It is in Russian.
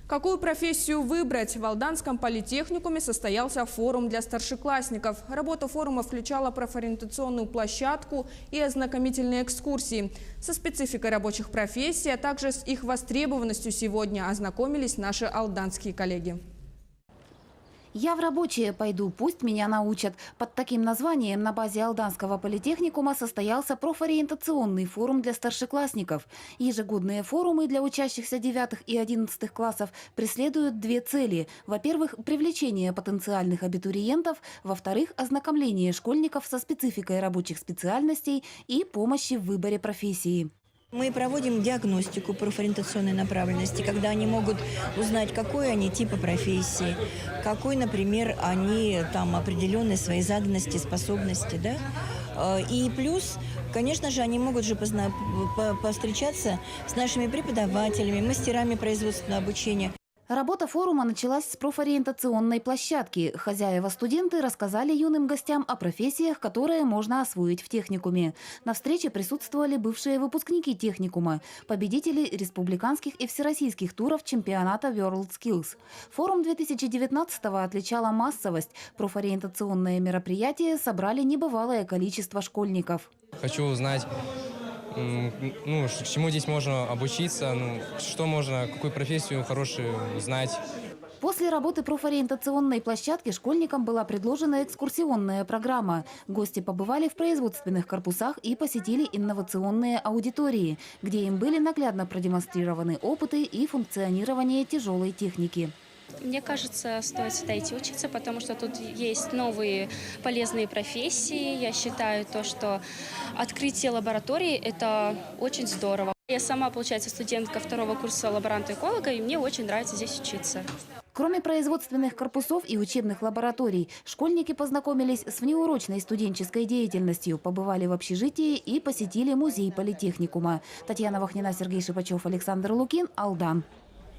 Какую профессию выбрать? В Алданском политехникуме состоялся форум для старшеклассников. Работа форума включала профориентационную площадку и ознакомительные экскурсии. Со спецификой рабочих профессий, а также с их востребованностью сегодня ознакомились наши алданские коллеги. «Я в рабочие пойду, пусть меня научат». Под таким названием на базе Алданского политехникума состоялся профориентационный форум для старшеклассников. Ежегодные форумы для учащихся 9 и 11 классов преследуют две цели. Во-первых, привлечение потенциальных абитуриентов. Во-вторых, ознакомление школьников со спецификой рабочих специальностей и помощи в выборе профессии. Мы проводим диагностику профориентационной направленности, когда они могут узнать, какой они типа профессии, какой, например, они там определенные свои заданности, способности, да. И плюс, конечно же, они могут же повстречаться с нашими преподавателями, мастерами производственного обучения. Работа форума началась с профориентационной площадки. Хозяева-студенты рассказали юным гостям о профессиях, которые можно освоить в техникуме. На встрече присутствовали бывшие выпускники техникума, победители республиканских и всероссийских туров чемпионата WorldSkills. Форум 2019-го отличала массовость. Профориентационные мероприятия собрали небывалое количество школьников. Хочу узнать, чему здесь можно обучиться, что можно, какую профессию хорошую знать. После работы профориентационной площадки школьникам была предложена экскурсионная программа. Гости побывали в производственных корпусах и посетили инновационные аудитории, где им были наглядно продемонстрированы опыты и функционирование тяжелой техники. Мне кажется, стоит сюда идти учиться, потому что тут есть новые полезные профессии. Я считаю, что открытие лаборатории – это очень здорово. Я сама, получается, студентка 2-го курса лаборанта-эколога, и мне очень нравится здесь учиться. Кроме производственных корпусов и учебных лабораторий, школьники познакомились с внеурочной студенческой деятельностью, побывали в общежитии и посетили музей политехникума. Татьяна Вахнина, Сергей Шипачев, Александр Лукин, Алдан.